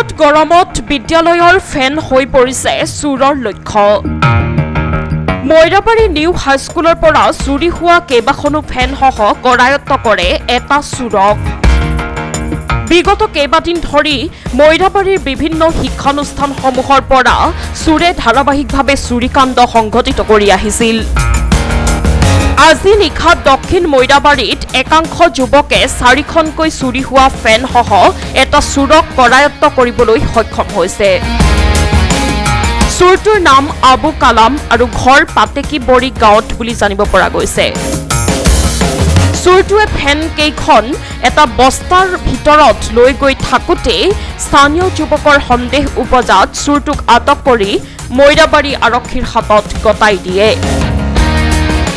অতিপাত গৰমত বিদ্যালয়ৰ ফেন হৈ পৰিছে চুৰৰ লক্ষ্য। মৈৰাবাৰী নিউ হাইস্কুলৰ পৰা চুৰি হোৱা কেইবাখনো ফেনসহ কৰায়ত্ব কৰে এটা চুৰক। বিগত কেইবাদিন ধৰি মৈৰাবাৰীৰ বিভিন্ন শিক্ষানুষ্ঠানসমূহৰ পৰা চুৰে ধাৰাবাহিকভাৱে চুৰিকাণ্ড সংঘটিত কৰি আহিছিল। আজি নিশা দক্ষিণ মৈৰাবাৰীত একাংশ যুৱকে 4খনকৈ চুৰি হোৱা ফেনসহ এটা চুৰক কৰায়ত্ব কৰিবলৈ সক্ষম হৈছে। চুৰটোৰ নাম আবু কালাম আৰু ঘৰ পাতেকিবৰী গাঁৱত বুলি জানিব পৰা গৈছে। চুৰটোৱে ফেন কেইখন এটা বস্তাৰ ভিতৰত লৈ গৈ থাকোঁতে স্থানীয় যুৱকৰ সন্দেহ উপজাত চুৰটোক আটক কৰি মৈৰাবাৰী আৰক্ষীৰ হাতত গতাই দিয়ে।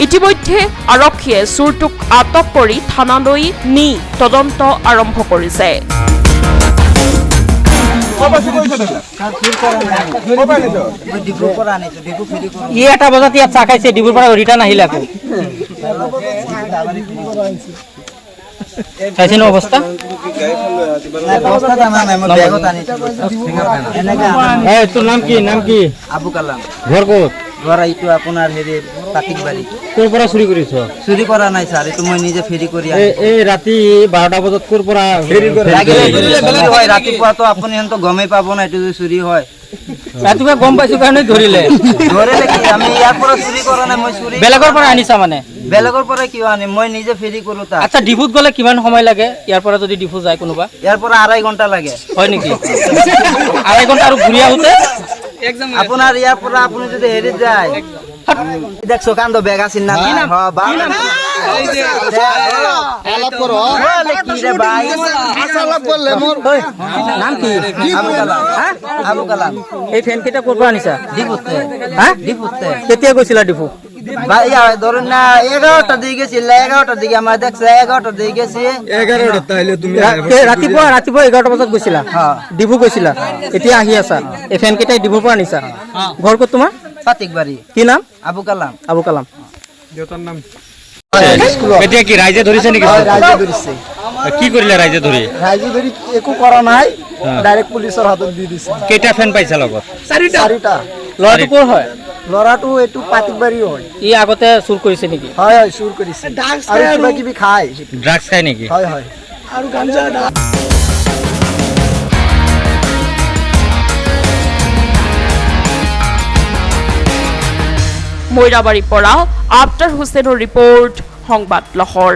ইতিমধ্যে আৰক্ষীয়ে চুৰটোক আটক কৰি থানালৈ নি তদন্ত আৰম্ভ কৰিছে। এটা বজাত ইয়াত চাহ খাইছে, ডিব্ৰুৰ পৰা ৰিটাৰ্ণ আহিলে আকৌ। চাইছে ন অৱস্থা? তোৰ নাম কি? নাম কি? আবু কালাম। ঘৰ ক'ত? ঘৰ এইটো আপোনাৰ হেৰি পাতিকবাৰী। ক'ৰ পৰা চুৰি কৰিছ? চুৰি কৰা নাই ছাৰ, এইটো মই নিজে ফেৰি কৰি এই ৰাতি 12টা বজাত ক'ৰ পৰা হয়? ৰাতিপুৱাতো আপুনি গমেই পাব না এইটো যে চুৰি হয়। ৰাতিপুৱা গম পাইছো কাৰণে ধৰিলে। ধৰিলে কি? আমি ইয়াৰ পৰা চুৰি কৰা নাই, মই চুৰি বেলেগৰ পৰা আনিছা মানে? বেলেগৰ পৰা কিয় আনিম, মই নিজে ফেৰি কৰো তাত। আচ্ছা, ডিপুত গ'লে কিমান সময় লাগে ইয়াৰ পৰা যদি ডিপু যায় কোনোবা? ইয়াৰ পৰা 2.5 ঘণ্টা লাগে। হয় নেকি? 2.5 ঘণ্টা আৰু ঘূৰি আহোঁতে আপোনাৰ ইয়াৰ পৰা আপুনি যদি হেৰিত যায়, দেখছো কান্দ বেগ আছিল না? নাম কি? আবু কালাম। এই ফেন কেইটা ক'ৰ পৰা আনিছা? ডিপুতে। ডিপুতে। কেতিয়া গৈছিলা ডিপু? ধরুন না 11টার দিকে গেছিল, 11টার দিকে আমার দেখছে 11টার দিকে গেছি। 11টা তাইলে তুমি ৰাতিপুৱা 11টা বজাত গৈছিলা? ডিপু গৈছিলা, এতিয়া আহি আছা। এই ফেন কেইটাই ডিপুৰ পৰা আনিছা? ঘৰ ক'ত তোমাৰ? পাতিকবাৰী। কি নাম? আবু কালাম। আবু কালাম। দেউতাৰ নাম এতিয়া কি ৰাইজে ধৰিছে নেকি? ৰাইজে ধৰিছে। কি কৰিলে ৰাইজে ধৰি? ৰাইজে ধৰি একো কৰা নাই, ডাইৰেক্ট পুলিচৰ হাতত দি দিছে। কেইটা ফেন পাইছা লগত? 4টা। ল'ৰাটো ক'ৰ হয়? ল'ৰাটো এইটো পাতিকবাৰী হয়। ই আগতে চুৰ কৰিছে নেকি? হয় হয়, চুৰ কৰিছে আৰু কিবা কিবি খায়। ড্ৰাগছ খায় নেকি? হয় হয়। আৰু গাঞ্জা। মৈৰাবাৰীৰ পৰা আফতাৰ হুছেইনৰ ৰিপৰ্ট, সংবাদ লহৰ।